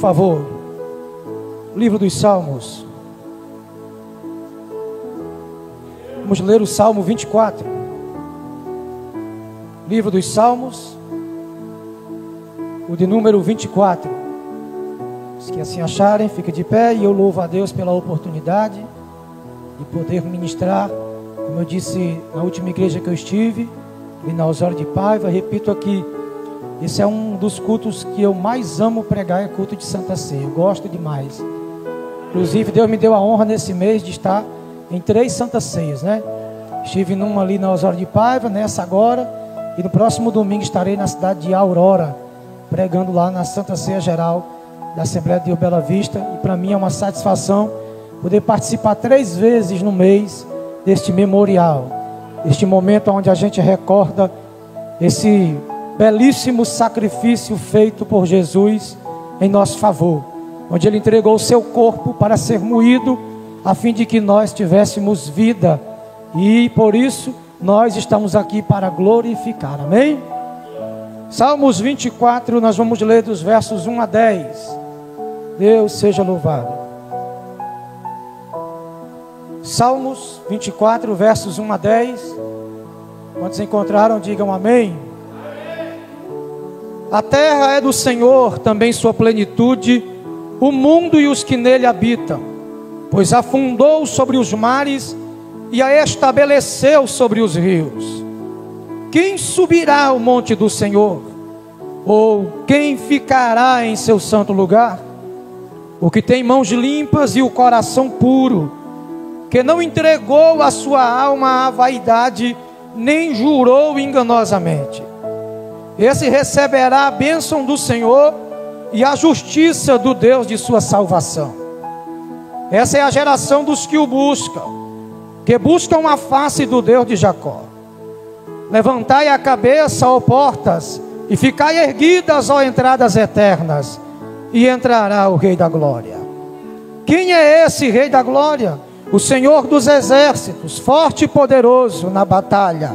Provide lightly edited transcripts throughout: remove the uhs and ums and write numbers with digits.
favor, livro dos Salmos. Vamos ler o Salmo 24. Livro dos Salmos, o de número 24. Os que assim acharem, fiquem de pé, e eu louvo a Deus pela oportunidade de poder ministrar, como eu disse na última igreja que eu estive, ali na Osório de Paiva. Repito aqui, esse é um dos cultos que eu mais amo pregar, é culto de Santa Ceia. Eu gosto demais. Inclusive, Deus me deu a honra nesse mês de estar em 3 Santas Ceias, né? Estive numa ali na Osório de Paiva, nessa agora, e no próximo domingo estarei na cidade de Aurora, pregando lá na Santa Ceia Geral da Assembleia de Deus Bela Vista. E para mim é uma satisfação poder participar 3 vezes no mês deste memorial, este momento onde a gente recorda esse belíssimo sacrifício feito por Jesus em nosso favor, onde Ele entregou o seu corpo para ser moído, a fim de que nós tivéssemos vida, e por isso nós estamos aqui para glorificar, amém? Salmos 24, nós vamos ler dos versos 1 a 10, Deus seja louvado. Salmos 24, versos 1 a 10, quando se encontraram, digam amém. A terra é do Senhor, também sua plenitude, o mundo e os que nele habitam, pois afundou sobre os mares e a estabeleceu sobre os rios. Quem subirá ao monte do Senhor? Ou quem ficará em seu santo lugar? O que tem mãos limpas e o coração puro, que não entregou a sua alma à vaidade, nem jurou enganosamente. Esse receberá a bênção do Senhor e a justiça do Deus de sua salvação. Essa é a geração dos que o buscam, que buscam a face do Deus de Jacó. Levantai a cabeça, ó portas, e ficai erguidas, ó entradas eternas, e entrará o Rei da Glória. Quem é esse Rei da Glória? O Senhor dos exércitos, forte e poderoso na batalha.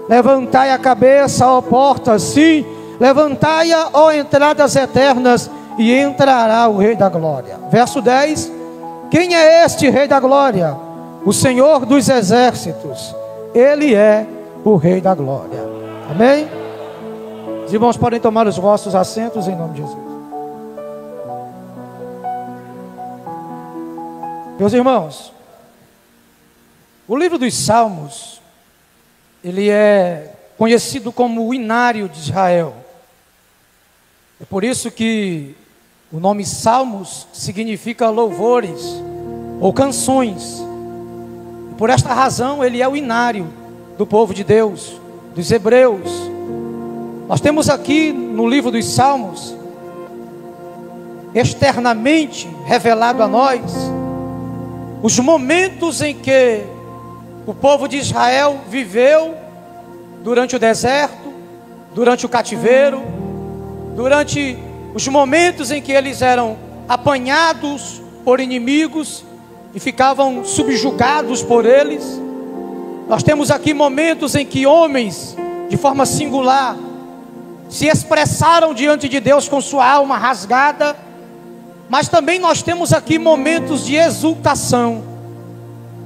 Levantai a cabeça, ó portas, sim, levantai-a, ó entradas eternas, e entrará o Rei da Glória. Verso 10. Quem é este Rei da Glória? O Senhor dos exércitos, Ele é o Rei da Glória. Amém? Os irmãos podem tomar os vossos assentos em nome de Jesus. Meus irmãos, o livro dos Salmos, ele é conhecido como o Inário de Israel. É por isso que o nome Salmos significa louvores ou canções. E por esta razão ele é o inário do povo de Deus, dos hebreus. Nós temos aqui no livro dos Salmos, externamente revelado a nós, os momentos em que o povo de Israel viveu durante o deserto, durante o cativeiro, durante os momentos em que eles eram apanhados por inimigos e ficavam subjugados por eles. Nós temos aqui momentos em que homens, de forma singular, se expressaram diante de Deus com sua alma rasgada. Mas também nós temos aqui momentos de exultação.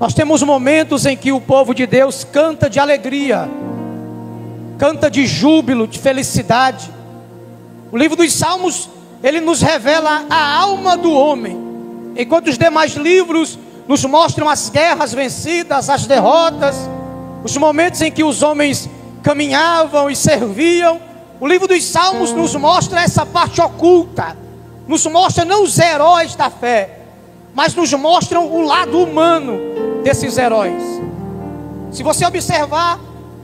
Nós temos momentos em que o povo de Deus canta de alegria, canta de júbilo, de felicidade. O livro dos Salmos, ele nos revela a alma do homem, enquanto os demais livros nos mostram as guerras vencidas, as derrotas, os momentos em que os homens caminhavam e serviam. O livro dos Salmos nos mostra essa parte oculta, nos mostra não os heróis da fé, mas nos mostram o lado humano desses heróis. Se você observar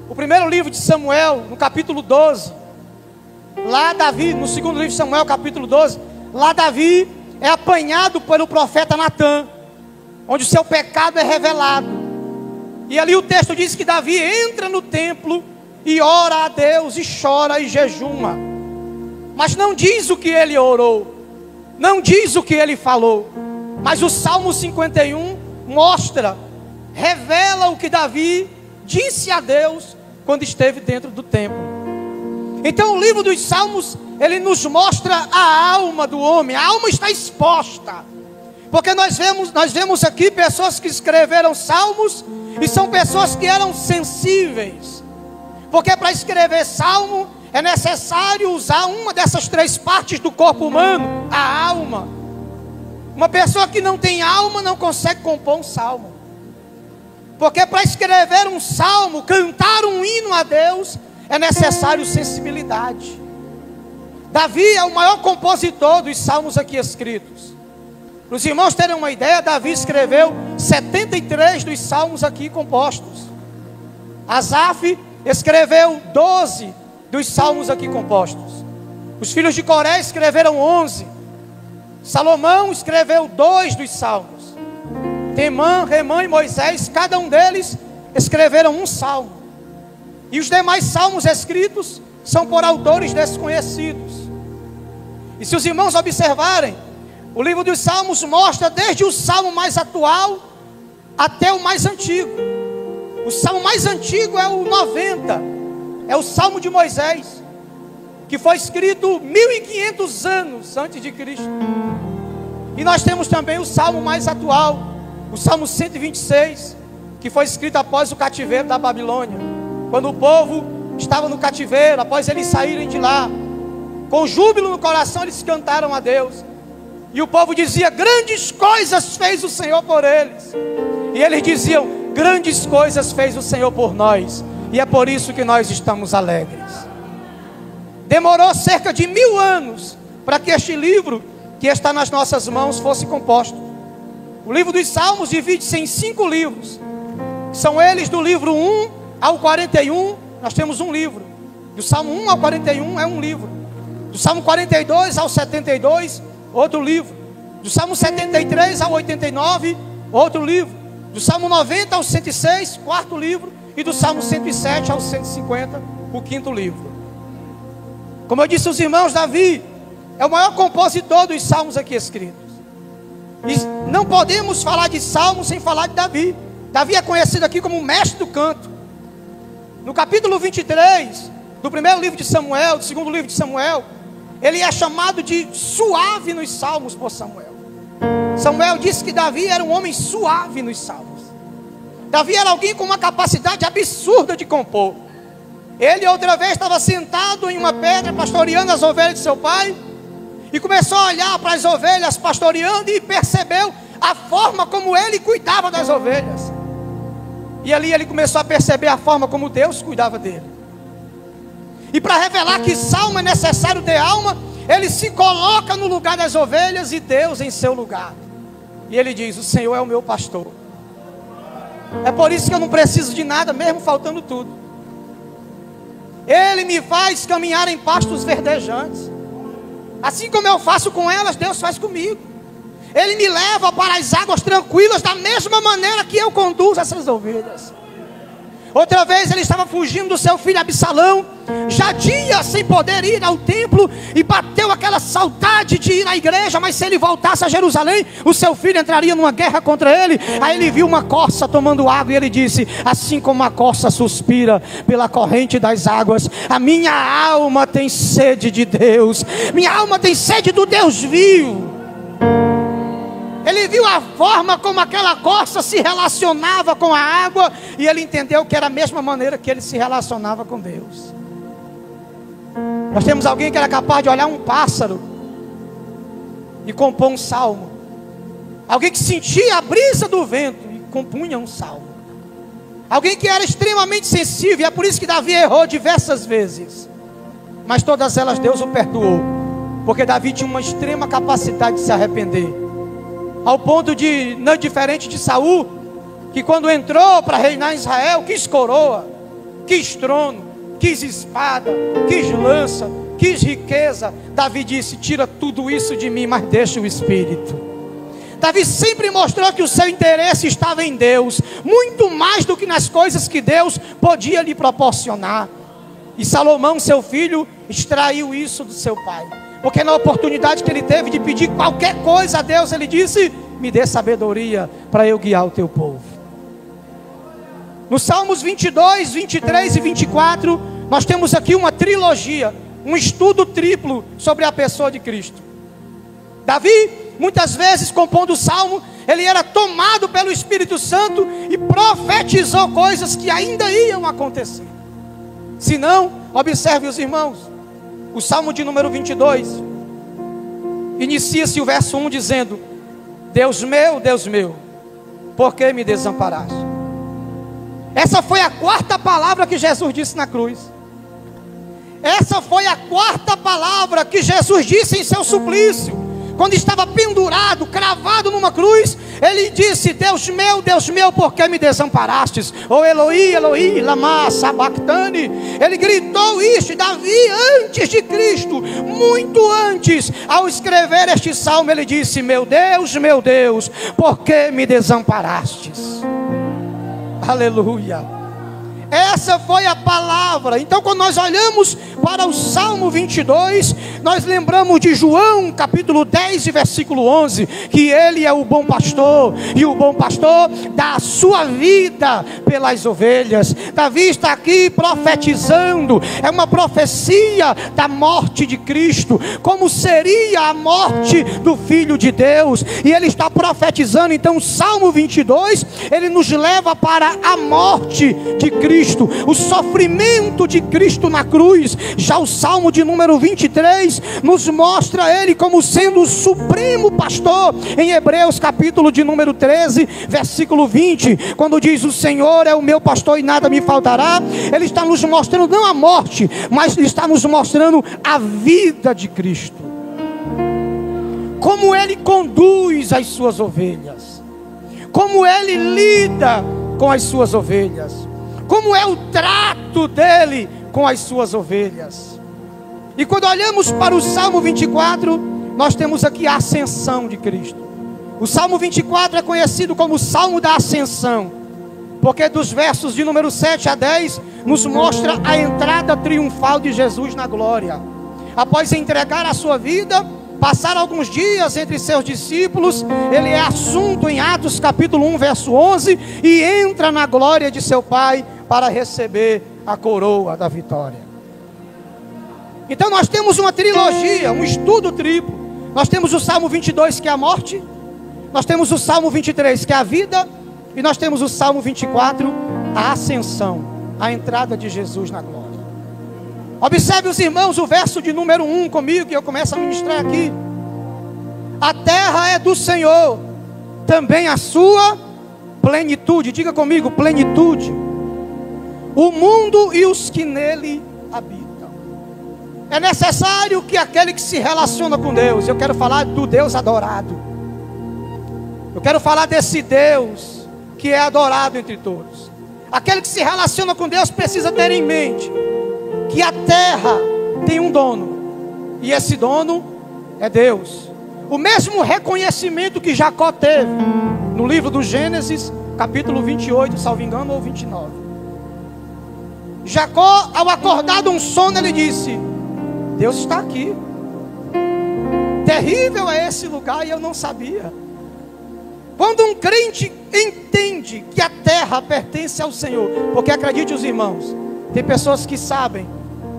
o primeiro livro de Samuel, no capítulo 12, lá Davi, no segundo livro de Samuel, capítulo 12, lá Davi é apanhado pelo profeta Natã, onde o seu pecado é revelado. E ali o texto diz que Davi entra no templo e ora a Deus, e chora e jejuma, mas não diz o que ele orou, não diz o que ele falou. Mas o Salmo 51 mostra, revela o que Davi disse a Deus quando esteve dentro do templo. Então o livro dos Salmos ele nos mostra a alma do homem. A alma está exposta. Porque nós vemos aqui pessoas que escreveram salmos e são pessoas que eram sensíveis. Porque para escrever salmo é necessário usar uma dessas três partes do corpo humano, a alma. Uma pessoa que não tem alma não consegue compor um salmo. Porque para escrever um salmo, cantar um hino a Deus, é necessário sensibilidade. Davi é o maior compositor dos salmos aqui escritos. Para os irmãos terem uma ideia, Davi escreveu 73 dos salmos aqui compostos. Asaf escreveu 12 dos salmos aqui compostos. Os filhos de Coré escreveram 11. Salomão escreveu 2 dos salmos. Temã, Remã e Moisés, cada um deles escreveram um salmo. E os demais salmos escritos são por autores desconhecidos. E se os irmãos observarem, o livro dos salmos mostra desde o salmo mais atual até o mais antigo. O salmo mais antigo é o 90, é o salmo de Moisés, que foi escrito 1500 anos antes de Cristo. E nós temos também o salmo mais atual, o salmo 126, que foi escrito após o cativeiro da Babilônia, quando o povo estava no cativeiro, após eles saírem de lá, com júbilo no coração eles cantaram a Deus, e o povo dizia: grandes coisas fez o Senhor por eles, e eles diziam: grandes coisas fez o Senhor por nós, e é por isso que nós estamos alegres. Demorou cerca de 1000 anos para que este livro que está nas nossas mãos fosse composto. O livro dos Salmos divide-se em 5 livros. São eles do livro 1 ao 41, nós temos um livro. Do Salmo 1 ao 41 é um livro. Do Salmo 42 ao 72, outro livro. Do Salmo 73 ao 89, outro livro. Do Salmo 90 ao 106, quarto livro. E do Salmo 107 ao 150, o quinto livro. Como eu disse aos irmãos, Davi é o maior compositor dos salmos aqui escritos. E não podemos falar de salmos sem falar de Davi. Davi é conhecido aqui como o mestre do canto. No capítulo 23 do primeiro livro de Samuel, do segundo livro de Samuel, ele é chamado de suave nos salmos por Samuel. Samuel disse que Davi era um homem suave nos salmos. Davi era alguém com uma capacidade absurda de compor. Ele outra vez estava sentado em uma pedra pastoreando as ovelhas de seu pai, e começou a olhar para as ovelhas pastoreando e percebeu a forma como ele cuidava das ovelhas. E ali ele começou a perceber a forma como Deus cuidava dele. E para revelar que salmo é necessário ter alma, ele se coloca no lugar das ovelhas e Deus em seu lugar. E ele diz: o Senhor é o meu pastor. É por isso que eu não preciso de nada, mesmo faltando tudo. Ele me faz caminhar em pastos verdejantes. Assim como eu faço com elas, Deus faz comigo. Ele me leva para as águas tranquilas, da mesma maneira que eu conduzo essas ovelhas. Outra vez ele estava fugindo do seu filho Absalão, já dias sem poder ir ao templo, e bateu aquela saudade de ir à igreja, mas se ele voltasse a Jerusalém, o seu filho entraria numa guerra contra ele. Aí ele viu uma corça tomando água e ele disse: assim como a corça suspira pela corrente das águas, a minha alma tem sede de Deus, minha alma tem sede do Deus vivo. Ele viu a forma como aquela corça se relacionava com a água, e ele entendeu que era a mesma maneira que ele se relacionava com Deus. Nós temos alguém que era capaz de olhar um pássaro e compor um salmo. Alguém que sentia a brisa do vento e compunha um salmo. Alguém que era extremamente sensível, e é por isso que Davi errou diversas vezes, mas todas elas Deus o perdoou, porque Davi tinha uma extrema capacidade de se arrepender. Ao ponto de, não diferente de Saul, que quando entrou para reinar em Israel, quis coroa, quis trono, quis espada, quis lança, quis riqueza. Davi disse: tira tudo isso de mim, mas deixa o Espírito. Davi sempre mostrou que o seu interesse estava em Deus, muito mais do que nas coisas que Deus podia lhe proporcionar. E Salomão, seu filho, extraiu isso do seu pai. Porque na oportunidade que ele teve de pedir qualquer coisa a Deus, ele disse: me dê sabedoria para eu guiar o teu povo. Nos Salmos 22, 23 e 24, nós temos aqui uma trilogia. um estudo triplo sobre a pessoa de Cristo. Davi, muitas vezes, compondo o salmo, ele era tomado pelo Espírito Santo e profetizou coisas que ainda iam acontecer. Se não, observe os irmãos, o salmo de número 22, inicia-se o verso 1 dizendo: Deus meu, por que me desamparaste? Essa foi a quarta palavra que Jesus disse na cruz. Essa foi a quarta palavra que Jesus disse em seu suplício. Quando estava pendurado, cravado numa cruz, ele disse: Deus meu, por que me desamparastes? Oh Eloi, Eloi, lama sabachthani. Ele gritou isso. E Davi, antes de Cristo, muito antes, ao escrever este salmo, ele disse: meu Deus, por que me desamparastes? Aleluia. Essa foi a palavra. Então, quando nós olhamos para o Salmo 22, nós lembramos de João, capítulo 10, versículo 11, que ele é o bom pastor, e o bom pastor dá a sua vida pelas ovelhas. Davi está aqui profetizando, é uma profecia da morte de Cristo, como seria a morte do Filho de Deus, e ele está profetizando. Então, o Salmo 22, ele nos leva para a morte de Cristo, o sofrimento de Cristo na cruz. Já o Salmo de número 23 nos mostra ele como sendo o supremo pastor. Em Hebreus capítulo de número 13, versículo 20, quando diz: o Senhor é o meu pastor e nada me faltará, ele está nos mostrando não a morte, mas está nos mostrando a vida de Cristo, como ele conduz as suas ovelhas, como ele lida com as suas ovelhas, como é o trato dele com as suas ovelhas. E quando olhamos para o Salmo 24, nós temos aqui a ascensão de Cristo. O Salmo 24 é conhecido como o Salmo da Ascensão, porque dos versos de número 7 a 10 nos mostra a entrada triunfal de Jesus na glória. Após entregar a sua vida, passar alguns dias entre seus discípulos, ele é assunto em Atos capítulo 1, verso 11, e entra na glória de seu Pai para receber a coroa da vitória. Então nós temos uma trilogia, um estudo triplo. Nós temos o Salmo 22, que é a morte, nós temos o Salmo 23, que é a vida, e nós temos o Salmo 24, a ascensão, a entrada de Jesus na glória. Observe os irmãos o verso de número 1 comigo, que eu começo a ministrar aqui. A terra é do Senhor, também a sua plenitude. Diga comigo, plenitude. O mundo e os que nele habitam. É necessário que aquele que se relaciona com Deus, eu quero falar do Deus adorado, eu quero falar desse Deus que é adorado entre todos. Aquele que se relaciona com Deus precisa ter em mente que a terra tem um dono, e esse dono é Deus. O mesmo reconhecimento que Jacó teve no livro do Gênesis, capítulo 28, salvo engano, ou 29. Jacó, ao acordar de um sono, ele disse: Deus está aqui. Terrível é esse lugar e eu não sabia. Quando um crente entende que a terra pertence ao Senhor, porque acredite os irmãos, tem pessoas que sabem,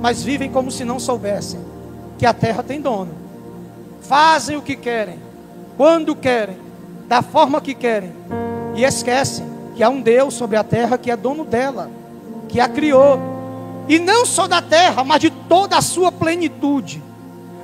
mas vivem como se não soubessem que a terra tem dono. Fazem o que querem, quando querem, da forma que querem, e esquecem que há um Deus sobre a terra que é dono dela, que a criou, e não só da terra, mas de toda a sua plenitude,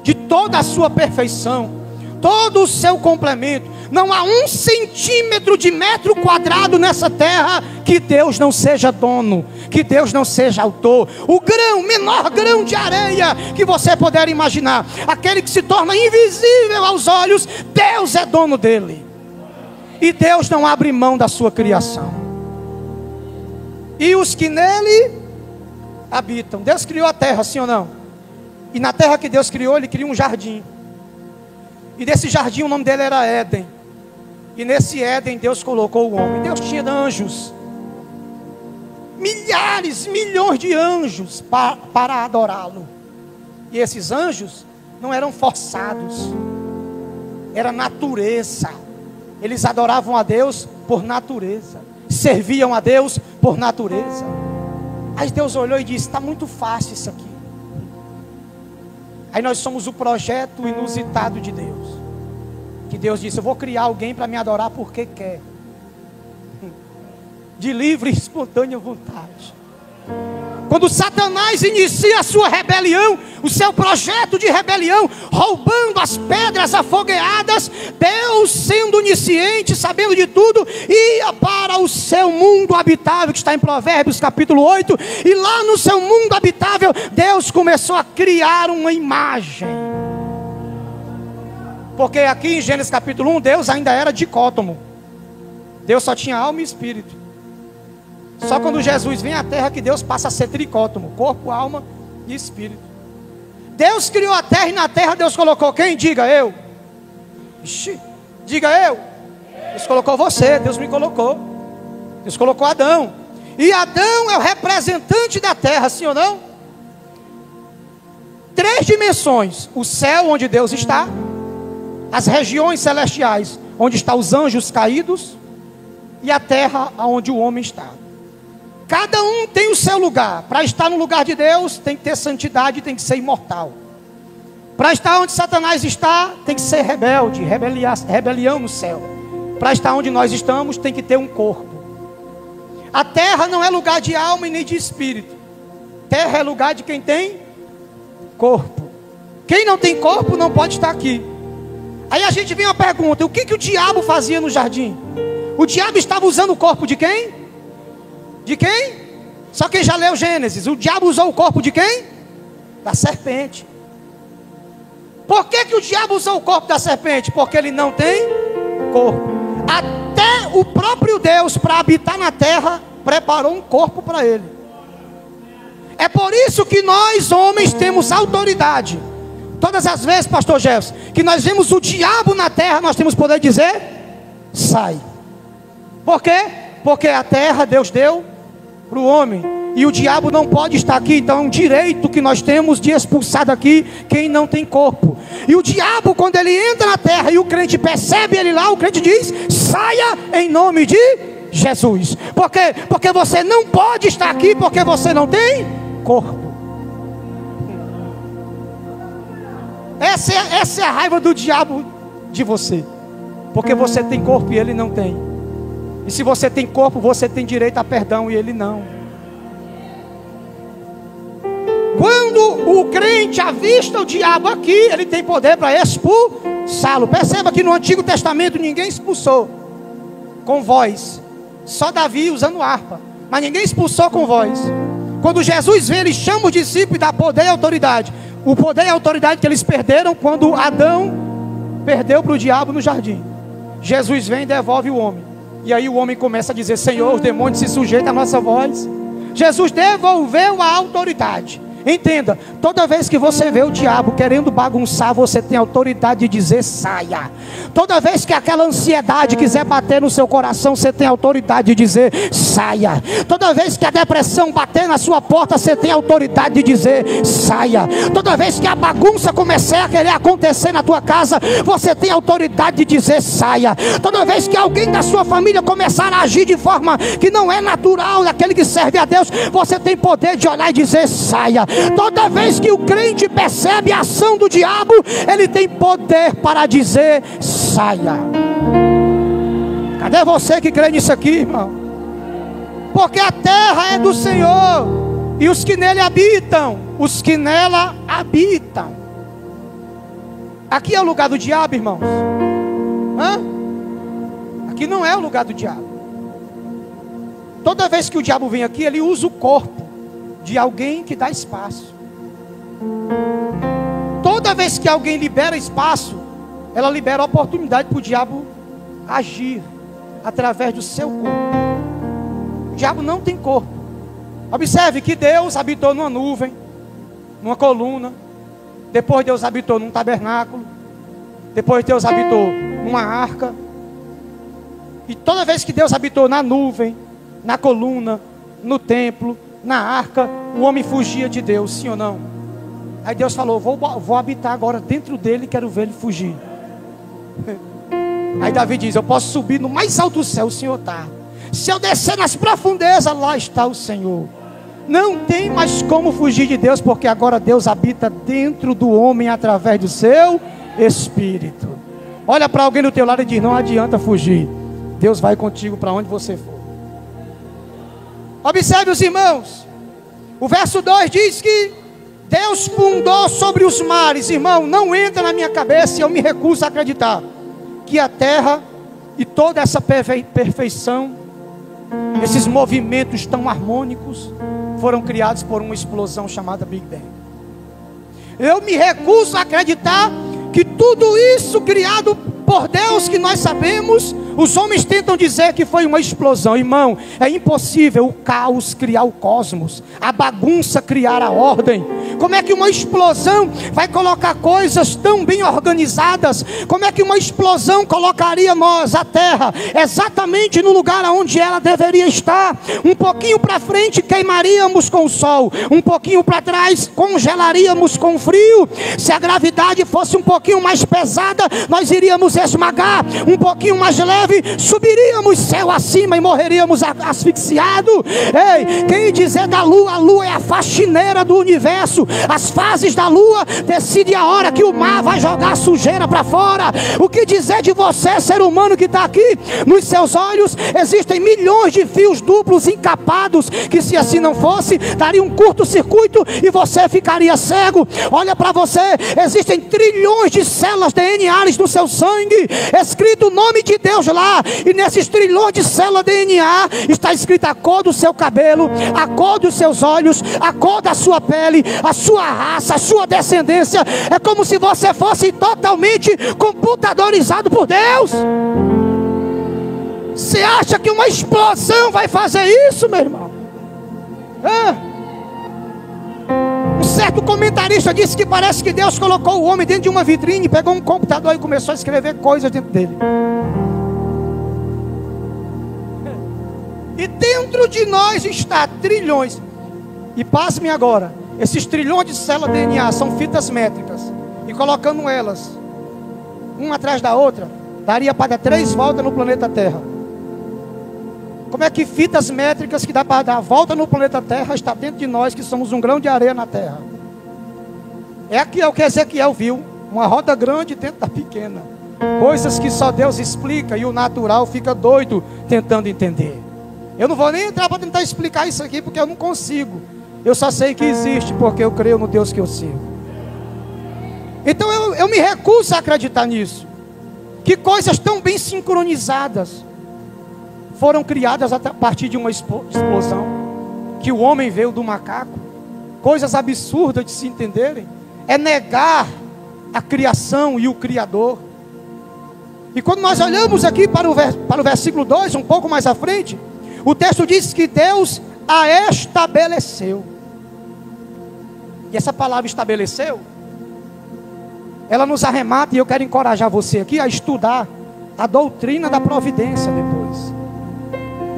de toda a sua perfeição, todo o seu complemento. Não há 1 centímetro de metro quadrado nessa terra que Deus não seja dono, que Deus não seja autor. O grão, menor grão de areia que você puder imaginar, aquele que se torna invisível aos olhos, Deus é dono dele. E Deus não abre mão da sua criação. E os que nele habitam. Deus criou a terra, sim ou não? E na terra que Deus criou, ele criou um jardim. E desse jardim o nome dele era Éden. E nesse Éden Deus colocou o homem. Deus tinha anjos, milhares, milhões de anjos para adorá-lo. E esses anjos não eram forçados, era natureza. Eles adoravam a Deus por natureza, serviam a Deus por natureza. Aí Deus olhou e disse: está muito fácil isso aqui. Aí nós somos o projeto inusitado de Deus. Que Deus disse: eu vou criar alguém para me adorar porque quer. De livre e espontânea vontade. Quando Satanás inicia a sua rebelião, o seu projeto de rebelião, roubando as pedras afogueadas, Deus, sendo onisciente, sabendo de tudo, ia para o seu mundo habitável, que está em Provérbios capítulo 8, e lá no seu mundo habitável, Deus começou a criar uma imagem. Porque aqui em Gênesis capítulo 1, Deus ainda era dicótomo. Deus só tinha alma e espírito. Só quando Jesus vem à terra que Deus passa a ser tricótomo: corpo, alma e espírito. Deus criou a terra, e na terra Deus colocou quem? Diga eu. Ixi, diga eu. Deus colocou você, Deus me colocou. Deus colocou Adão. E Adão é o representante da terra, sim ou não? 3 dimensões: o céu, onde Deus está; as regiões celestiais, onde estão os anjos caídos; e a terra, onde o homem está. Cada um tem o seu lugar. Para estar no lugar de Deus, tem que ter santidade, tem que ser imortal. Para estar onde Satanás está, tem que ser rebelde, rebelião no céu. Para estar onde nós estamos, tem que ter um corpo. A terra não é lugar de alma e nem de espírito. Terra é lugar de quem tem corpo. Quem não tem corpo não pode estar aqui. Aí a gente vem uma pergunta: o que o diabo fazia no jardim? O diabo estava usando o corpo de quem? De quem? Só quem já leu Gênesis. O diabo usou o corpo de quem? Da serpente. Por que o diabo usou o corpo da serpente? Porque ele não tem corpo. Até o próprio Deus, para habitar na terra, preparou um corpo para ele. É por isso que nós homens temos autoridade. Todas as vezes, pastor Jefferson, que nós vemos o diabo na terra, nós temos poder de dizer: sai. Por quê? Porque a terra Deus deu para o homem, e o diabo não pode estar aqui. Então é um direito que nós temos de expulsar daqui quem não tem corpo. E o diabo, quando ele entra na terra e o crente percebe ele lá, o crente diz: saia em nome de Jesus. Por quê? Porque você não pode estar aqui, porque você não tem corpo. Essa é a raiva do diabo de você, porque você tem corpo e ele não tem. E se você tem corpo, você tem direito a perdão e ele não. Quando o crente avista o diabo aqui, ele tem poder para expulsá-lo. Perceba que no Antigo Testamento ninguém expulsou com voz, só Davi usando harpa, mas ninguém expulsou com voz. Quando Jesus vem, ele chama os discípulos e dá poder e autoridade. O poder e a autoridade que eles perderam quando Adão perdeu para o diabo no jardim. Jesus vem e devolve o homem. E aí o homem começa a dizer: Senhor, os demônios se sujeitam à nossa voz. Jesus devolveu a autoridade. Entenda, toda vez que você vê o diabo querendo bagunçar, você tem autoridade de dizer: saia. Toda vez que aquela ansiedade quiser bater no seu coração, você tem autoridade de dizer: saia. Toda vez que a depressão bater na sua porta, você tem autoridade de dizer: saia. Toda vez que a bagunça começar a querer acontecer na tua casa, você tem autoridade de dizer: saia. Toda vez que alguém da sua família começar a agir de forma que não é natural daquele que serve a Deus, você tem poder de olhar e dizer: saia. Toda vez que o crente percebe a ação do diabo, ele tem poder para dizer: saia. Cadê você que crê nisso aqui, irmão? Porque a terra é do Senhor, e os que nele habitam, os que nela habitam. Aqui é o lugar do diabo, irmãos? Aqui não é o lugar do diabo. Toda vez que o diabo vem aqui, ele usa o corpo de alguém que dá espaço. Toda vez que alguém libera espaço, ela libera oportunidade para o diabo agir através do seu corpo. O diabo não tem corpo. Observe que Deus habitou numa nuvem, numa coluna. Depois Deus habitou num tabernáculo. Depois Deus habitou numa arca. E toda vez que Deus habitou na nuvem, na coluna, no templo, na arca, o homem fugia de Deus, sim ou não? Aí Deus falou: vou habitar agora dentro dele, quero ver ele fugir. Aí Davi diz: eu posso subir no mais alto do céu, o Senhor está. Se eu descer nas profundezas, lá está o Senhor. Não tem mais como fugir de Deus, porque agora Deus habita dentro do homem através do seu Espírito. Olha para alguém do teu lado e diz: não adianta fugir, Deus vai contigo para onde você for. Observe os irmãos, o verso 2 diz que Deus fundou sobre os mares. Irmão, não entra na minha cabeça e eu me recuso a acreditar que a terra e toda essa perfeição, esses movimentos tão harmônicos, foram criados por uma explosão chamada Big Bang. Eu me recuso a acreditar que tudo isso criado por Deus, que nós sabemos, os homens tentam dizer que foi uma explosão. Irmão, é impossível o caos criar o cosmos, a bagunça criar a ordem. Como é que uma explosão vai colocar coisas tão bem organizadas? Como é que uma explosão colocaria nós, a terra, exatamente no lugar onde ela deveria estar? Um pouquinho para frente queimaríamos com o sol, um pouquinho para trás congelaríamos com o frio. Se a gravidade fosse um pouquinho mais pesada, nós iríamos esmagar. Um pouquinho mais leve, subiríamos céu acima e morreríamos asfixiados. Ei, quem dizer da lua? A lua é a faxineira do universo. As fases da lua decidem a hora que o mar vai jogar a sujeira para fora. O que dizer de você, ser humano que está aqui? Nos seus olhos existem milhões de fios duplos encapados, que se assim não fosse, daria um curto-circuito e você ficaria cego. Olha para você, existem trilhões de células DNAs no seu sangue, escrito o nome de Deus lá, e nesses trilhões de células DNA está escrita a cor do seu cabelo, a cor dos seus olhos, a cor da sua pele, a sua raça, a sua descendência. É como se você fosse totalmente computadorizado por Deus. Você acha que uma explosão vai fazer isso, meu irmão? Um certo comentarista disse que parece que Deus colocou o homem dentro de uma vitrine, pegou um computador e começou a escrever coisas dentro dele. E dentro de nós está trilhões. E pasme agora, esses trilhões de células DNA são fitas métricas. E colocando elas uma atrás da outra, daria para dar 3 voltas no planeta Terra. Como é que fitas métricas que dá para dar a volta no planeta Terra está dentro de nós, que somos um grão de areia na Terra? É aqui o que Ezequiel viu, uma roda grande dentro da pequena. Coisas que só Deus explica e o natural fica doido tentando entender. Eu não vou nem entrar para tentar explicar isso aqui, porque eu não consigo. Eu só sei que existe porque eu creio no Deus que eu sirvo. Então eu me recuso a acreditar nisso. Que coisas tão bem sincronizadas foram criadas a partir de uma explosão, que o homem veio do macaco. Coisas absurdas de se entenderem. É negar a criação e o Criador. E quando nós olhamos aqui para o versículo 2, um pouco mais à frente, o texto diz que Deus a estabeleceu. E essa palavra estabeleceu, ela nos arremata, e eu quero encorajar você aqui a estudar a doutrina da providência depois.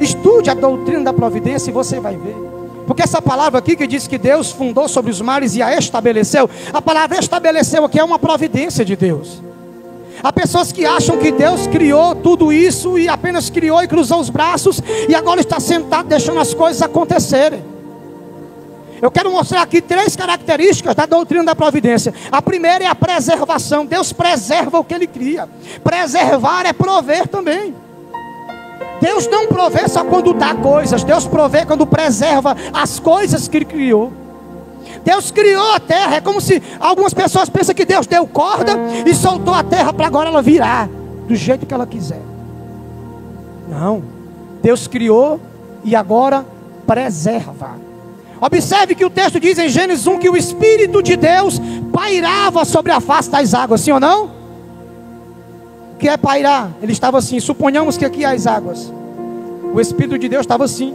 Estude a doutrina da providência e você vai ver. Porque essa palavra aqui que diz que Deus fundou sobre os mares e a estabeleceu, a palavra estabeleceu aqui é uma providência de Deus. Há pessoas que acham que Deus criou tudo isso e apenas criou e cruzou os braços e agora está sentado deixando as coisas acontecerem. Eu quero mostrar aqui 3 características da doutrina da providência. A primeira é a preservação. Deus preserva o que Ele cria. Preservar é prover também. Deus não provê só quando dá coisas. Deus provê quando preserva as coisas que Ele criou. Deus criou a terra. É como se algumas pessoas pensam que Deus deu corda e soltou a terra para agora ela virar do jeito que ela quiser. Não. Deus criou e agora preserva. Observe que o texto diz em Gênesis 1 que o Espírito de Deus pairava sobre a face das águas, sim ou não? O que é pairar? Ele estava assim. Suponhamos que aqui há as águas. O Espírito de Deus estava assim,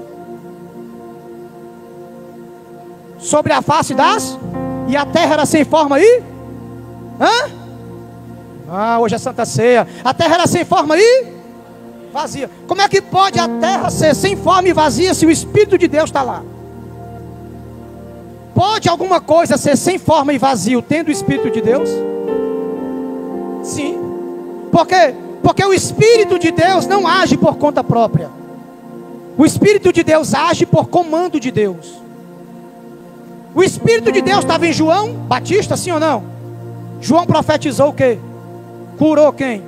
sobre a face das... E a terra era sem forma aí? Hoje é Santa Ceia. A terra era sem forma aí? Vazia. Como é que pode a terra ser sem forma e vazia se o Espírito de Deus está lá? Pode alguma coisa ser sem forma e vazio tendo o Espírito de Deus? Sim. Por quê? Porque o Espírito de Deus não age por conta própria. O Espírito de Deus age por comando de Deus. O Espírito de Deus estava em João Batista, sim ou não? João profetizou o quê? Curou quem?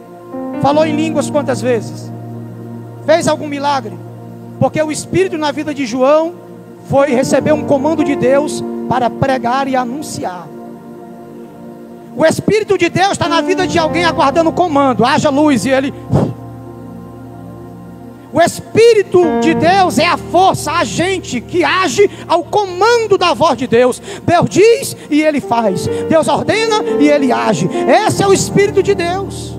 Falou em línguas quantas vezes? Fez algum milagre? Porque o Espírito na vida de João foi receber um comando de Deus para pregar e anunciar. O Espírito de Deus está na vida de alguém aguardando o comando. Haja luz e ele... O Espírito de Deus é a força, a agente que age ao comando da voz de Deus. Deus diz e ele faz. Deus ordena e ele age. Esse é o Espírito de Deus.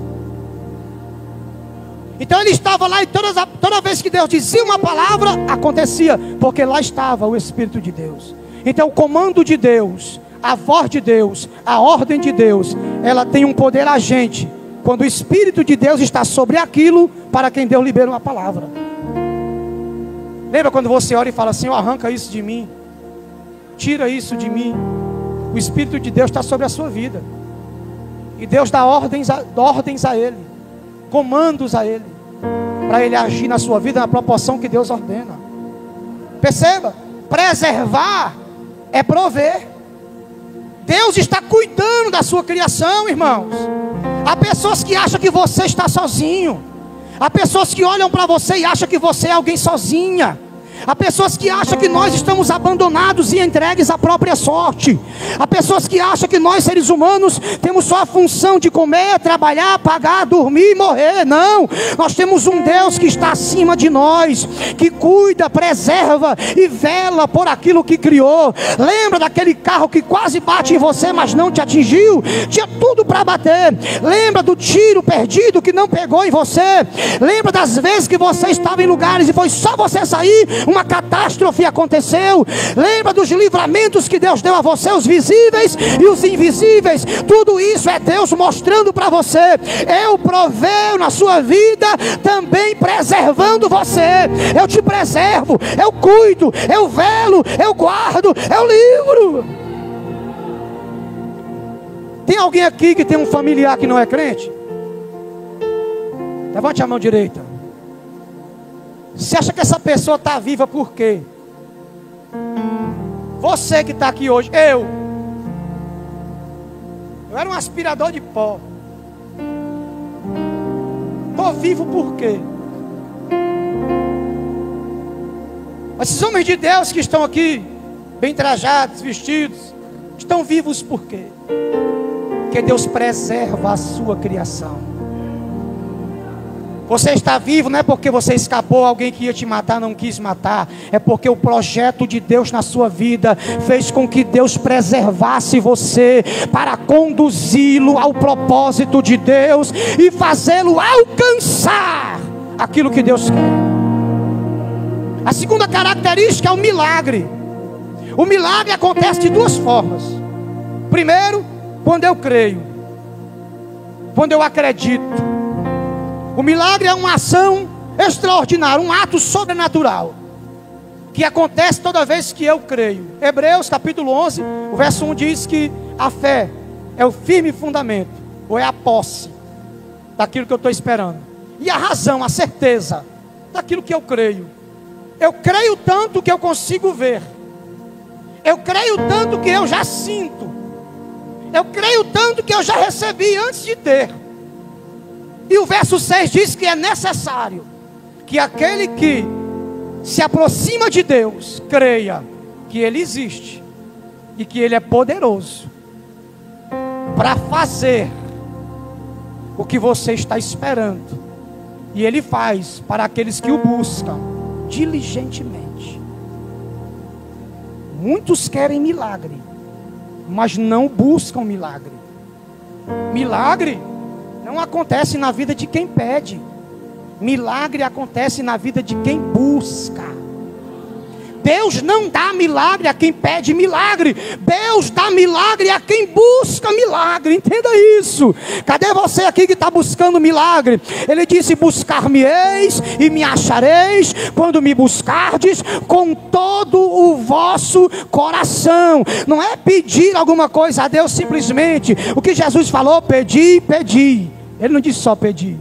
Então ele estava lá e toda vez que Deus dizia uma palavra, acontecia. Porque lá estava o Espírito de Deus. Então o comando de Deus, a voz de Deus, a ordem de Deus, ela tem um poder agente. Quando o Espírito de Deus está sobre aquilo para quem Deus libera uma palavra. Lembra quando você ora e fala assim: arranca isso de mim, tira isso de mim. O Espírito de Deus está sobre a sua vida. E Deus dá ordens a Ele, comandos a Ele, para Ele agir na sua vida na proporção que Deus ordena. Perceba, preservar é prover. Deus está cuidando da sua criação, irmãos. Há pessoas que acham que você está sozinho. Há pessoas que olham para você e acham que você é alguém sozinha. Há pessoas que acham que nós estamos abandonados e entregues à própria sorte. Há pessoas que acham que nós, seres humanos, temos só a função de comer, trabalhar, pagar, dormir e morrer. Não, nós temos um Deus que está acima de nós, que cuida, preserva e vela por aquilo que criou. Lembra daquele carro que quase bate em você, mas não te atingiu? Tinha tudo para bater. Lembra do tiro perdido que não pegou em você? Lembra das vezes que você estava em lugares e foi só você sair, uma catástrofe aconteceu? Lembra dos livramentos que Deus deu a você, os visíveis e os invisíveis? Tudo isso é Deus mostrando para você: eu provejo na sua vida, também preservando você. Eu te preservo, eu cuido, eu velo, eu guardo, eu livro. Tem alguém aqui que tem um familiar que não é crente? Levante a mão direita. Você acha que essa pessoa está viva por quê? Você que está aqui hoje, eu era um aspirador de pó. Estou vivo por quê? Esses homens de Deus que estão aqui, bem trajados, vestidos, estão vivos por quê? Porque Deus preserva a sua criação. Você está vivo não é porque você escapou, alguém que ia te matar não quis matar. É porque o projeto de Deus na sua vida fez com que Deus preservasse você para conduzi-lo ao propósito de Deus e fazê-lo alcançar aquilo que Deus quer. A segunda característica é o milagre. O milagre acontece de duas formas. Primeiro, quando eu creio, quando eu acredito. O milagre é uma ação extraordinária, um ato sobrenatural, que acontece toda vez que eu creio. Hebreus capítulo 11, o verso 1 diz que a fé é o firme fundamento, ou é a posse daquilo que eu estou esperando. E a razão, a certeza daquilo que eu creio. Eu creio tanto que eu consigo ver. Eu creio tanto que eu já sinto. Eu creio tanto que eu já recebi antes de ter. E o verso 6 diz que é necessário que aquele que se aproxima de Deus creia que Ele existe e que Ele é poderoso para fazer o que você está esperando. E Ele faz para aqueles que o buscam diligentemente. Muitos querem milagre, mas não buscam milagre. Milagre não acontece na vida de quem pede. Milagre acontece na vida de quem busca. Deus não dá milagre a quem pede milagre. Deus dá milagre a quem busca milagre. Entenda isso. Cadê você aqui que está buscando milagre? Ele disse: buscar-me-eis e me achareis quando me buscardes com todo o vosso coração. Não é pedir alguma coisa a Deus simplesmente. O que Jesus falou: pedi, pedi. Ele não disse só pedir.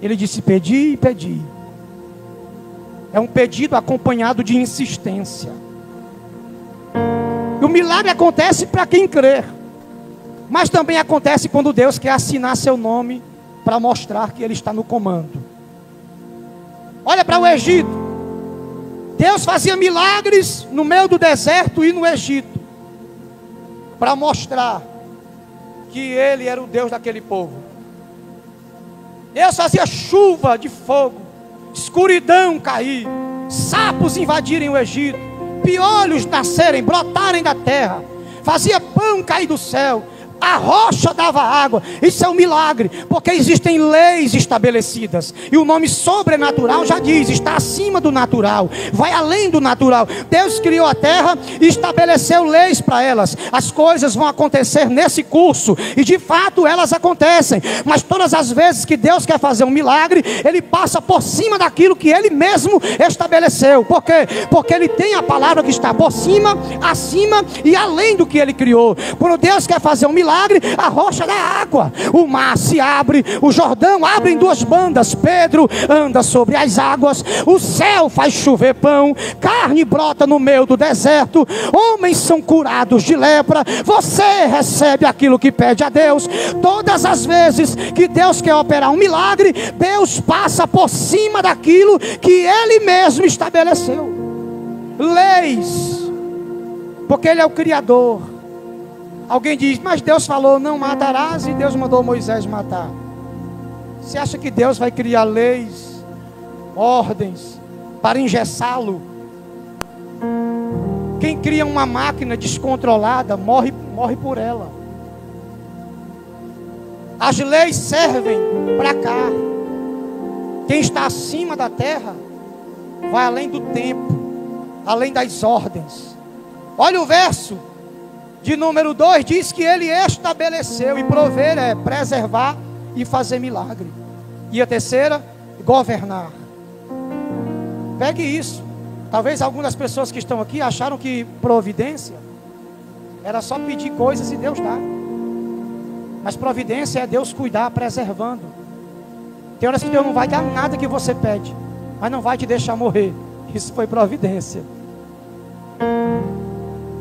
Ele disse pedi e pedi. É um pedido acompanhado de insistência. E o milagre acontece para quem crer. Mas também acontece quando Deus quer assinar seu nome para mostrar que Ele está no comando. Olha para o Egito. Deus fazia milagres no meio do deserto e no Egito, para mostrar que Ele era o Deus daquele povo. Deus fazia chuva de fogo, escuridão cair, sapos invadirem o Egito, piolhos nascerem, brotarem da terra, fazia pão cair do céu, a rocha dava água. Isso é um milagre, porque existem leis estabelecidas, e o nome sobrenatural já diz, está acima do natural, vai além do natural. Deus criou a terra e estabeleceu leis para elas. As coisas vão acontecer nesse curso, e de fato elas acontecem. Mas todas as vezes que Deus quer fazer um milagre, Ele passa por cima daquilo que Ele mesmo estabeleceu. Por quê? Porque Ele tem a palavra que está por cima, acima e além do que Ele criou. Quando Deus quer fazer um milagre, a rocha dá água, o mar se abre, o Jordão abre em duas bandas, Pedro anda sobre as águas, o céu faz chover pão, carne brota no meio do deserto, homens são curados de lepra. Você recebe aquilo que pede a Deus. Todas as vezes que Deus quer operar um milagre, Deus passa por cima daquilo que Ele mesmo estabeleceu. Leis, porque Ele é o Criador. Alguém diz, mas Deus falou, não matarás, e Deus mandou Moisés matar. Você acha que Deus vai criar leis, ordens, para engessá-lo? Quem cria uma máquina descontrolada, morre por ela. As leis servem para cá. Quem está acima da terra, vai além do tempo, além das ordens. Olha o verso de número 2, diz que Ele estabeleceu, e prover é preservar e fazer milagre. E a terceira, governar. Pegue isso. Talvez algumas pessoas que estão aqui acharam que providência era só pedir coisas e Deus dá. Mas providência é Deus cuidar, preservando. Tem horas que Deus não vai dar nada que você pede, mas não vai te deixar morrer. Isso foi providência.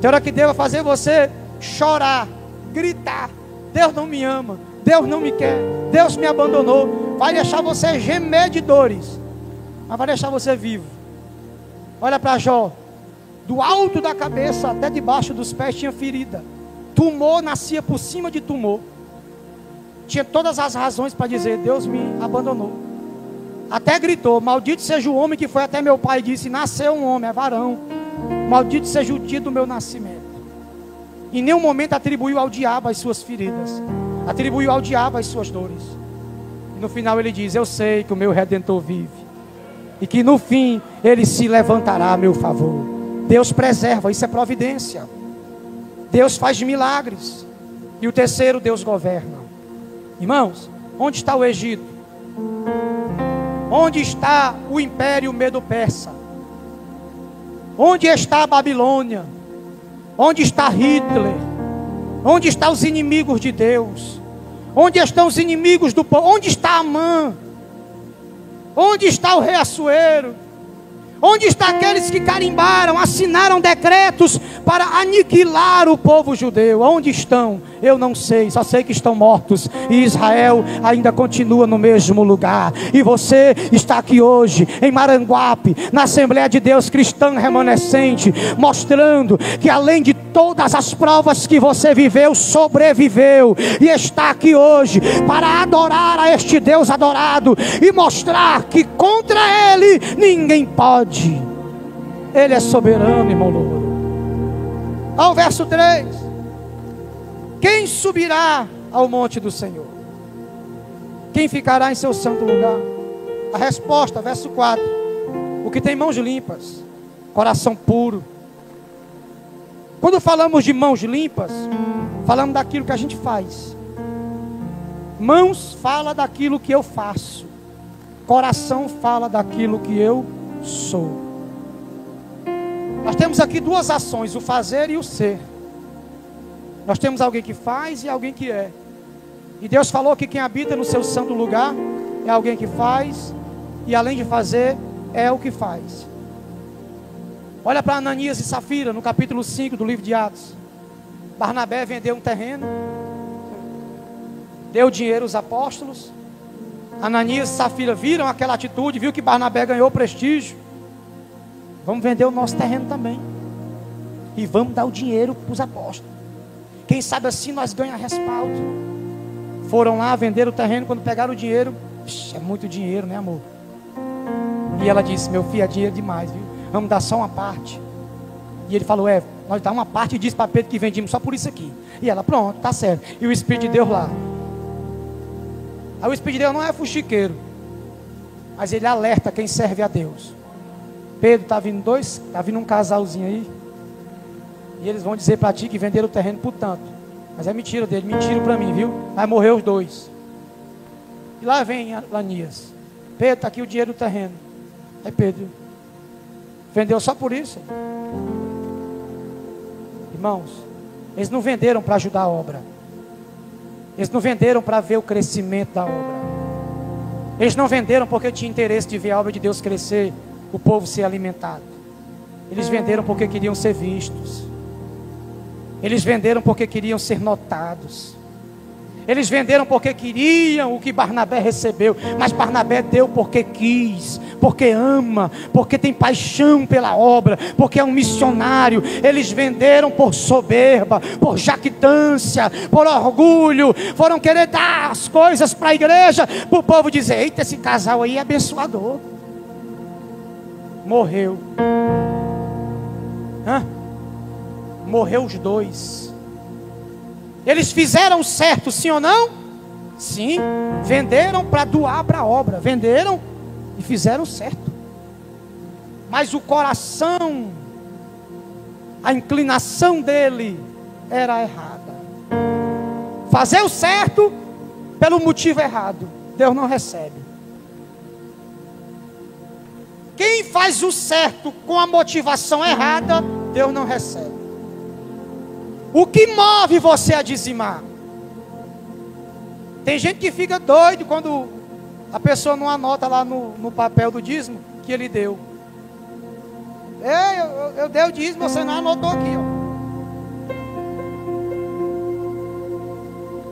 Tem hora que Deus vai fazer você chorar, gritar, Deus não me ama, Deus não me quer, Deus me abandonou. Vai deixar você gemer de dores, mas vai deixar você vivo. Olha para Jó. Do alto da cabeça até debaixo dos pés tinha ferida. Tumor nascia por cima de tumor. Tinha todas as razões para dizer, Deus me abandonou. Até gritou, maldito seja o homem que foi até meu pai e disse, nasceu um homem, é varão. Maldito seja o dia do meu nascimento. Em nenhum momento atribuiu ao diabo as suas feridas, atribuiu ao diabo as suas dores. E no final ele diz, eu sei que o meu Redentor vive, e que no fim Ele se levantará a meu favor. Deus preserva, isso é providência. Deus faz milagres. E o terceiro, Deus governa. Irmãos, onde está o Egito? Onde está o Império Medo-Persa? Onde está a Babilônia? Onde está Hitler? Onde estão os inimigos de Deus? Onde estão os inimigos do povo? Onde está Amã? Onde está o rei Assuero? Onde estão aqueles que carimbaram, assinaram decretos para aniquilar o povo judeu? Onde estão? Eu não sei, só sei que estão mortos. E Israel ainda continua no mesmo lugar. E você está aqui hoje, em Maranguape, na Assembleia de Deus Cristã Remanescente, mostrando que além de todas as provas que você viveu, sobreviveu. E está aqui hoje para adorar a este Deus adorado e mostrar que contra Ele ninguém pode. Ele é soberano, irmão Louro. Ao verso 3: quem subirá ao monte do Senhor? Quem ficará em seu santo lugar? A resposta, verso 4: o que tem mãos limpas, coração puro. Quando falamos de mãos limpas, falamos daquilo que a gente faz. Mãos fala daquilo que eu faço. Coração fala daquilo que eu sou. Nós temos aqui duas ações, o fazer e o ser. Nós temos alguém que faz e alguém que é. E Deus falou que quem habita no seu santo lugar é alguém que faz, e além de fazer, é o que faz. Olha para Ananias e Safira no capítulo 5 do livro de Atos. Barnabé vendeu um terreno, deu dinheiro aos apóstolos. Ananias e Safira viram aquela atitude, viu que Barnabé ganhou prestígio. Vamos vender o nosso terreno também, e vamos dar o dinheiro para os apóstolos. Quem sabe assim nós ganhamos respaldo. Foram lá, venderam o terreno. Quando pegaram o dinheiro, é muito dinheiro, né, amor? E ela disse: meu filho, é dinheiro demais, viu? Vamos dar só uma parte. E ele falou: nós dá uma parte, e disse para Pedro que vendimos só por isso aqui. E ela: pronto, tá certo. E o Espírito de Deus lá. Aí o Espírito de Deus não é fuxiqueiro, mas ele alerta quem serve a Deus. Pedro, tá vindo um casalzinho aí, e eles vão dizer para ti que venderam o terreno por tanto. Mas é mentira dele, mentiram para mim, viu? Vai morrer os dois. E lá vem Ananias: Pedro, está aqui o dinheiro do terreno. Aí Pedro: vendeu só por isso? Irmãos, eles não venderam para ajudar a obra. Eles não venderam para ver o crescimento da obra. Eles não venderam porque tinha interesse de ver a obra de Deus crescer, o povo ser alimentado. Eles venderam porque queriam ser vistos. Eles venderam porque queriam ser notados. Eles venderam porque queriam o que Barnabé recebeu. Mas Barnabé deu porque quis, porque ama, porque tem paixão pela obra, porque é um missionário. Eles venderam por soberba, por jactância, por orgulho. Foram querer dar as coisas para a igreja, para o povo dizer: eita, esse casal aí é abençoador. Morreu. Morreu os dois. Eles fizeram certo, sim ou não? Sim. Venderam para doar para a obra. Venderam e fizeram certo. Mas o coração, a inclinação dele era errada. Fazer o certo pelo motivo errado, Deus não recebe. Quem faz o certo com a motivação errada, Deus não recebe. O que move você a dizimar? Tem gente que fica doido quando a pessoa não anota lá no papel do dízimo que ele deu. Eu dei o dízimo, você não anotou aqui, ó.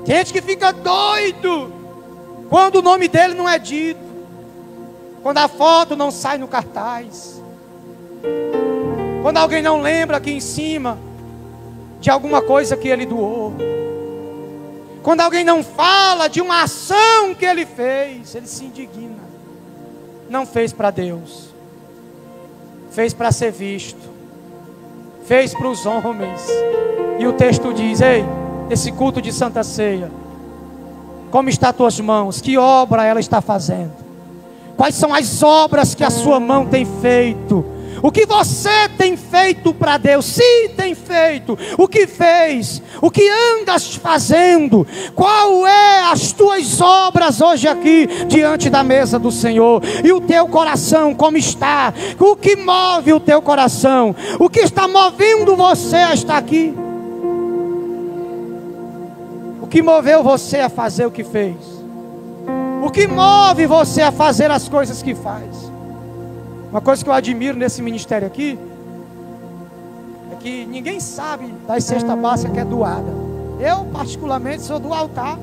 Tem gente que fica doido quando o nome dele não é dito, quando a foto não sai no cartaz, quando alguém não lembra aqui em cima de alguma coisa que ele doou, quando alguém não fala de uma ação que ele fez, ele se indigna. Não fez para Deus, fez para ser visto, fez para os homens. E o texto diz: ei, esse culto de Santa Ceia, como estão tuas mãos? Que obra ela está fazendo? Quais são as obras que a sua mão tem feito? O que você tem feito para Deus? Se tem feito, o que fez? O que andas fazendo? Qual é as tuas obras hoje aqui diante da mesa do Senhor? E o teu coração como está? O que move o teu coração? O que está movendo você a estar aqui? O que moveu você a fazer o que fez? O que move você a fazer as coisas que faz? Uma coisa que eu admiro nesse ministério aqui é que ninguém sabe das cestas básicas que é doada. Eu particularmente sou do altar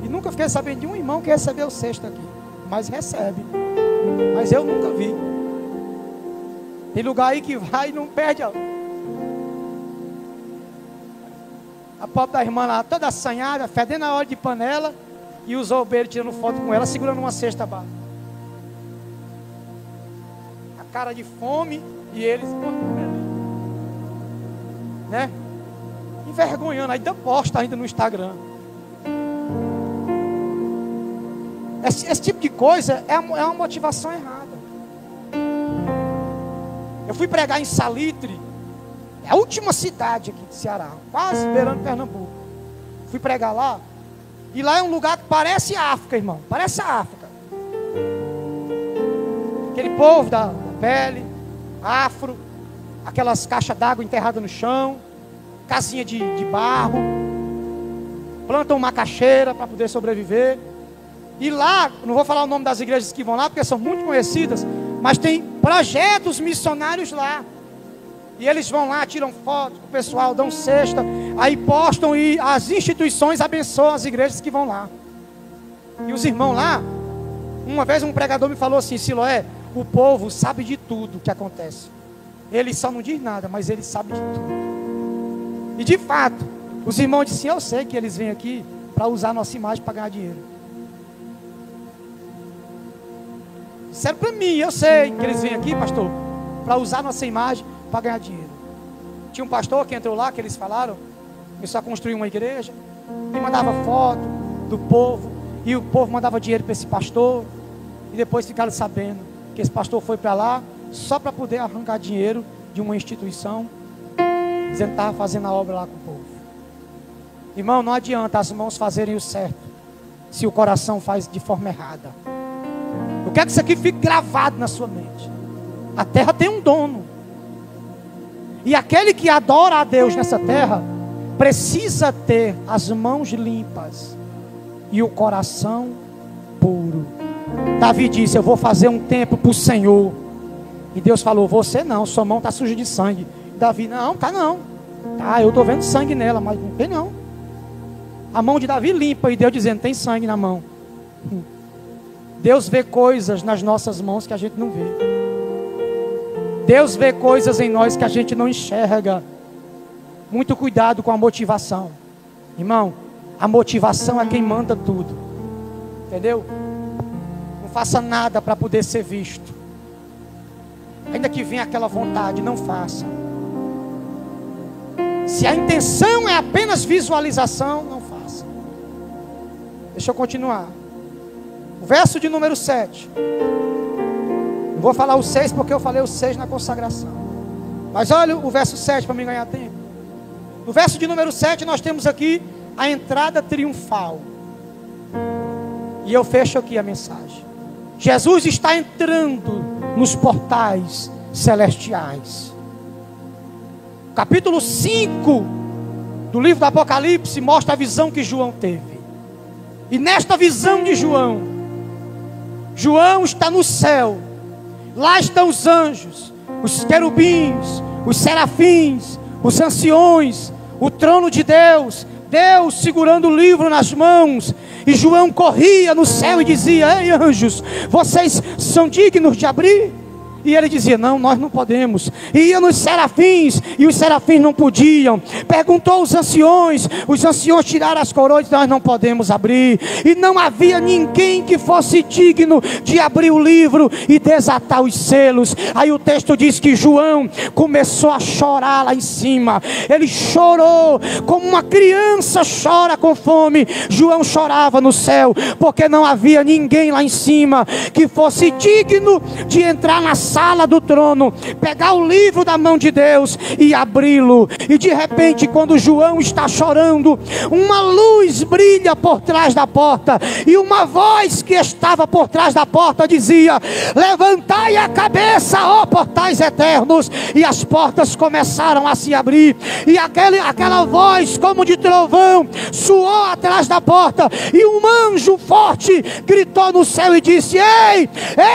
e nunca fiquei sabendo de um irmão que recebeu cesta aqui, mas recebe. Mas eu nunca vi. Tem lugar aí que vai e não perde a pobre da irmã lá, toda assanhada, fedendo a óleo de panela, e os obreiros tirando foto com ela, segurando uma cesta básica. Cara de fome, e eles, né, envergonhando, ainda posta ainda no Instagram. Esse tipo de coisa é uma motivação errada. Eu fui pregar em Salitre, é a última cidade aqui de Ceará, quase beirando Pernambuco. Fui pregar lá, e lá é um lugar que parece África, irmão, parece a África. Aquele povo da pele, afro, aquelas caixas d'água enterradas no chão, casinha de barro, plantam macaxeira para poder sobreviver. E lá, não vou falar o nome das igrejas que vão lá, porque são muito conhecidas, mas tem projetos missionários lá. E eles vão lá, tiram fotos com o pessoal, dão cesta. Aí postam e as instituições abençoam as igrejas que vão lá. E os irmãos lá, uma vez um pregador me falou assim: Siloé, o povo sabe de tudo que acontece. Ele só não diz nada, mas ele sabe de tudo. E de fato, os irmãos disseram: eu sei que eles vêm aqui para usar a nossa imagem para ganhar dinheiro. Disseram para mim: eu sei que eles vêm aqui, pastor, para usar a nossa imagem para ganhar dinheiro. Tinha um pastor que entrou lá, que eles falaram, começou a construir uma igreja, e mandava foto do povo, e o povo mandava dinheiro para esse pastor, e depois ficaram sabendo que esse pastor foi para lá só para poder arrancar dinheiro de uma instituição, dizendo que estava fazendo a obra lá com o povo. Irmão, não adianta as mãos fazerem o certo se o coração faz de forma errada. Eu quero que isso aqui fique gravado na sua mente. A terra tem um dono, e aquele que adora a Deus nessa terra precisa ter as mãos limpas e o coração puro. Davi disse: eu vou fazer um templo para o Senhor. E Deus falou: você não, sua mão está suja de sangue. Davi: não, tá não. Tá, eu estou vendo sangue nela, mas não tem não. A mão de Davi limpa, e Deus dizendo: tem sangue na mão. Deus vê coisas nas nossas mãos que a gente não vê. Deus vê coisas em nós que a gente não enxerga. Muito cuidado com a motivação. Irmão, a motivação é quem manda tudo. Entendeu? Não faça nada para poder ser visto. Ainda que venha aquela vontade, não faça. Se a intenção é apenas visualização, não faça. Deixa eu continuar. O verso de número 7. Não vou falar o 6 porque eu falei o 6 na consagração. Mas olha o verso 7 para me ganhar tempo. No verso de número 7 nós temos aqui a entrada triunfal. E eu fecho aqui a mensagem. Jesus está entrando nos portais celestiais. Capítulo 5 do livro do Apocalipse mostra a visão que João teve. E nesta visão de João, João está no céu. Lá estão os anjos, os querubins, os serafins, os anciões, o trono de Deus, Deus segurando o livro nas mãos. E João corria no céu e dizia: ei anjos, vocês são dignos de abrir? E ele dizia: não, nós não podemos. E ia nos serafins, e os serafins não podiam. Perguntou aos anciões, os anciões tiraram as coroas: nós não podemos abrir. E não havia ninguém que fosse digno de abrir o livro e desatar os selos. Aí o texto diz que João começou a chorar lá em cima. Ele chorou como uma criança chora com fome. João chorava no céu, porque não havia ninguém lá em cima que fosse digno de entrar na sala do trono, pegar o livro da mão de Deus e abri-lo. E de repente, quando João está chorando, uma luz brilha por trás da porta, e uma voz que estava por trás da porta dizia: levantai a cabeça, ó portais eternos. E as portas começaram a se abrir, e aquela voz como de trovão soou atrás da porta, e um anjo forte gritou no céu e disse: ei,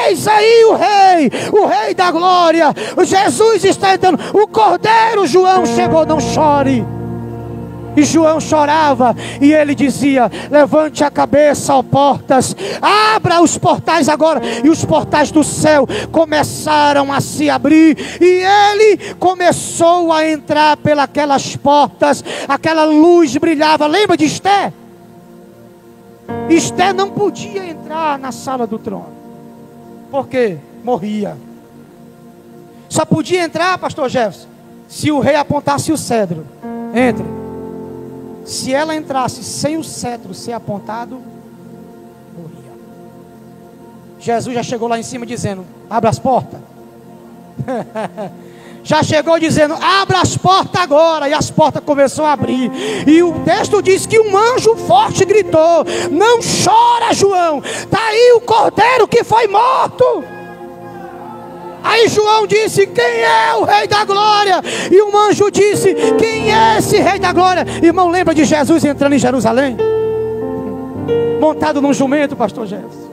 eis aí o rei da glória, Jesus está entrando, o Cordeiro. João chegou, não chore. E João chorava, e ele dizia: levante a cabeça, ó portas, abra os portais agora. E os portais do céu começaram a se abrir, e ele começou a entrar pelas portas. Aquela luz brilhava. Lembra de Esté? Esté não podia entrar na sala do trono, porque morria. Só podia entrar, pastor Jefferson, se o rei apontasse o cetro. Entre. Se ela entrasse sem o cetro ser apontado, morria. Jesus já chegou lá em cima dizendo: abra as portas. Já chegou dizendo: abra as portas agora. E as portas começaram a abrir. E o texto diz que um anjo forte gritou: não chora, João, está aí o Cordeiro que foi morto. Aí João disse: quem é o Rei da Glória? E um anjo disse: quem é esse Rei da Glória? Irmão, lembra de Jesus entrando em Jerusalém? Montado num jumento, pastor Jefferson.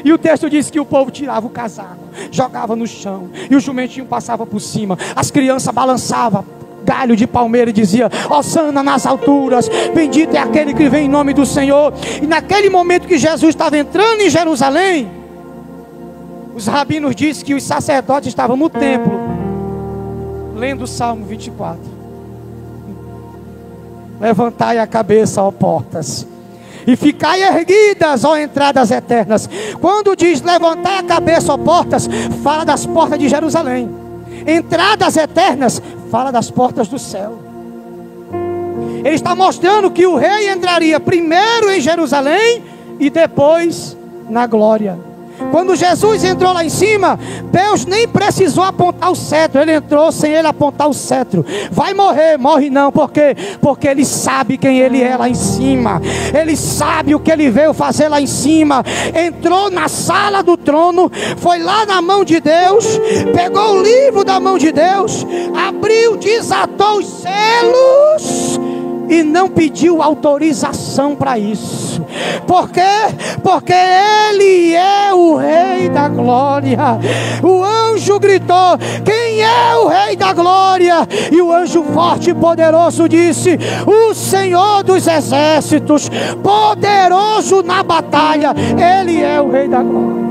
E o texto diz que o povo tirava o casaco, jogava no chão, e o jumentinho passava por cima. As crianças balançavam galho de palmeira e dizia: Hosana nas alturas, bendito é aquele que vem em nome do Senhor. E naquele momento que Jesus estava entrando em Jerusalém, os rabinos dizem que os sacerdotes estavam no templo, lendo o Salmo 24. Levantai a cabeça, ó portas, e ficai erguidas, ó entradas eternas. Quando diz levantai a cabeça, ó portas, fala das portas de Jerusalém. Entradas eternas, fala das portas do céu. Ele está mostrando que o rei entraria primeiro em Jerusalém e depois na glória. Quando Jesus entrou lá em cima, Deus nem precisou apontar o cetro. Ele entrou sem ele apontar o cetro. Vai morrer, morre não. Por quê? Porque ele sabe quem ele é lá em cima. Ele sabe o que ele veio fazer lá em cima. Entrou na sala do trono, foi lá na mão de Deus, pegou o livro da mão de Deus, abriu, desatou os selos e não pediu autorização para isso. Por quê? Porque Ele é o Rei da Glória. O anjo gritou: quem é o Rei da Glória? E o anjo forte e poderoso disse: o Senhor dos Exércitos, poderoso na batalha. Ele é o Rei da Glória.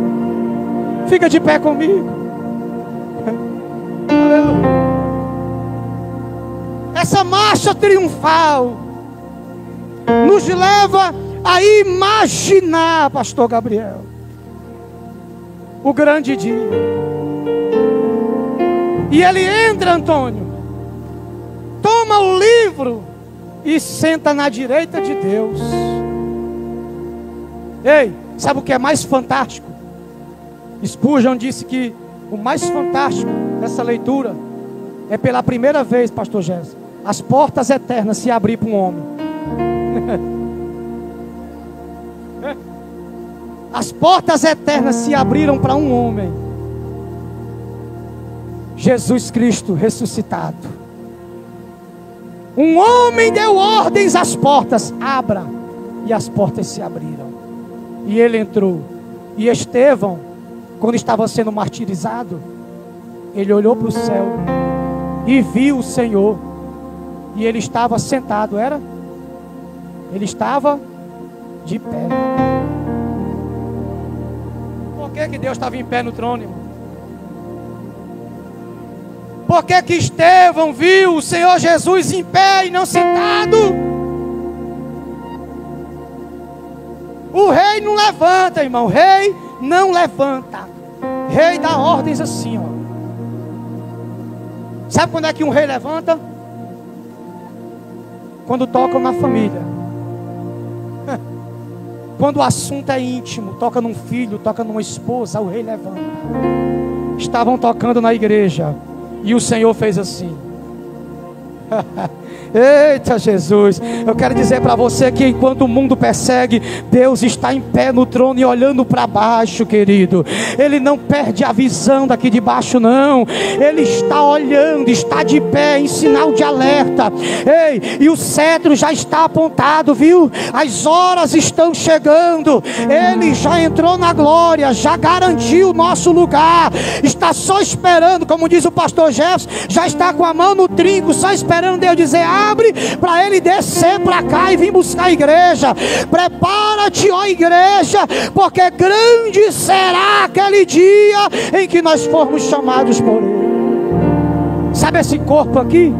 Fica de pé comigo. Aleluia. Essa marcha triunfal nos leva a imaginar, pastor Gabriel, o grande dia. E ele entra, Antônio, toma o livro e senta na direita de Deus. Ei, sabe o que é mais fantástico? Spurgeon disse que o mais fantástico dessa leitura é pela primeira vez, pastor Jéssica, as portas eternas se abrir para um homem. As portas eternas se abriram para um homem, Jesus Cristo ressuscitado. Um homem deu ordens às portas: abra. E as portas se abriram, e ele entrou. E Estevão, quando estava sendo martirizado, ele olhou para o céu e viu o Senhor. E ele estava sentado, era? Ele estava de pé. Por que Deus estava em pé no trono, irmão? Por que Estevão viu o Senhor Jesus em pé e não sentado? O rei não levanta, irmão. O rei não levanta. O rei dá ordens assim, ó. Sabe quando é que um rei levanta? Quando tocam na família. Quando o assunto é íntimo, toca num filho, toca numa esposa, o rei levanta. Estavam tocando na igreja e o Senhor fez assim. Eita Jesus, eu quero dizer para você que enquanto o mundo persegue, Deus está em pé no trono e olhando para baixo, querido. Ele não perde a visão daqui de baixo, não. Ele está olhando, está de pé em sinal de alerta. Ei, e o cetro já está apontado, viu? As horas estão chegando. Ele já entrou na glória, já garantiu o nosso lugar. Está só esperando, como diz o pastor Jefferson, já está com a mão no trinco, só esperando Deus dizer: abre, para ele descer para cá e vir buscar a igreja. Prepara-te, ó igreja, porque grande será aquele dia em que nós formos chamados por ele. Sabe esse corpo aqui?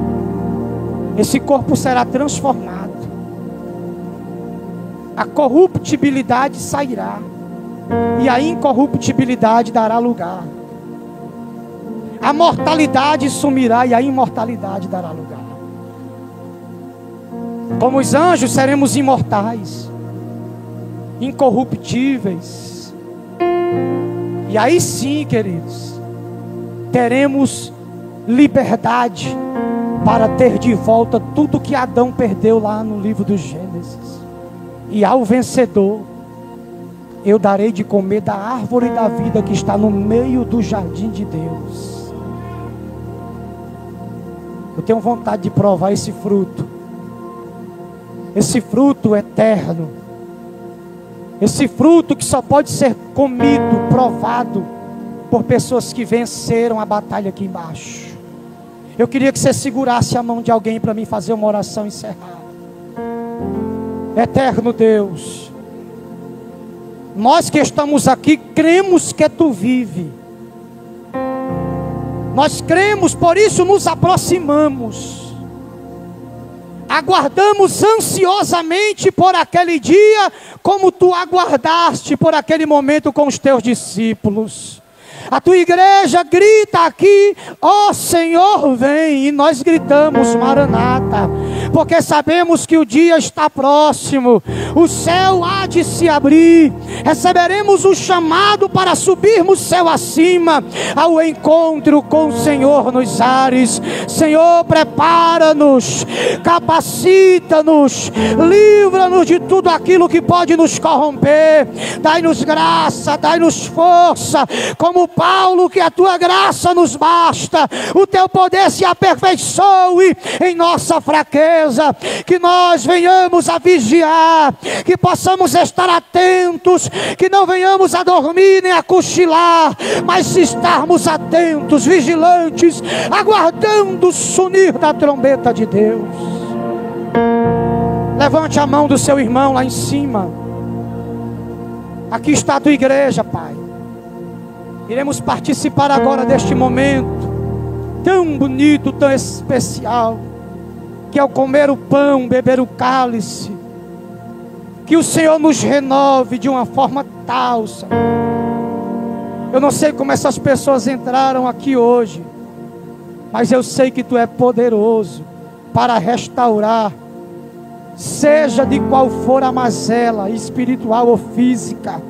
Esse corpo será transformado. A corruptibilidade sairá e a incorruptibilidade dará lugar. A mortalidade sumirá e a imortalidade dará lugar. Como os anjos, seremos imortais, incorruptíveis. E aí sim, queridos, teremos liberdade para ter de volta tudo que Adão perdeu lá no livro do Gênesis. E ao vencedor, eu darei de comer da árvore da vida que está no meio do jardim de Deus. Eu tenho vontade de provar esse fruto. Esse fruto eterno. Esse fruto que só pode ser comido, provado por pessoas que venceram a batalha aqui embaixo. Eu queria que você segurasse a mão de alguém para mim fazer uma oração encerrada. Eterno Deus, nós que estamos aqui cremos que Tu vive. Nós cremos, por isso nos aproximamos. Aguardamos ansiosamente por aquele dia, como Tu aguardaste por aquele momento com os Teus discípulos. A Tua igreja grita aqui: ó Senhor, vem. E nós gritamos: Maranata. Porque sabemos que o dia está próximo. O céu há de se abrir. Receberemos o chamado para subirmos céu acima, ao encontro com o Senhor nos ares. Senhor, prepara-nos, capacita-nos, livra-nos de tudo aquilo que pode nos corromper. Dai-nos graça, dai-nos força, como Paulo, que a Tua graça nos basta. O Teu poder se aperfeiçoe em nossa fraqueza. Que nós venhamos a vigiar, que possamos estar atentos, que não venhamos a dormir nem a cochilar, mas estarmos atentos, vigilantes, aguardando o sonir da trombeta de Deus. Levante a mão do seu irmão lá em cima. Aqui está a Tua igreja, Pai. Iremos participar agora deste momento tão bonito, tão especial, que ao comer o pão, beber o cálice, que o Senhor nos renove de uma forma tal, Senhor. Eu não sei como essas pessoas entraram aqui hoje, mas eu sei que Tu é poderoso para restaurar, seja de qual for a mazela, espiritual ou física.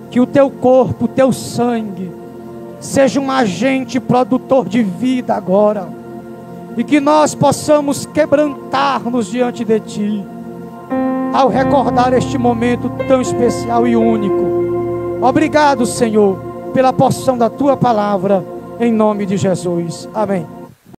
Que o Teu corpo, o Teu sangue, seja um agente produtor de vida agora. E que nós possamos quebrantar-nos diante de Ti, ao recordar este momento tão especial e único. Obrigado, Senhor, pela porção da Tua palavra, em nome de Jesus. Amém.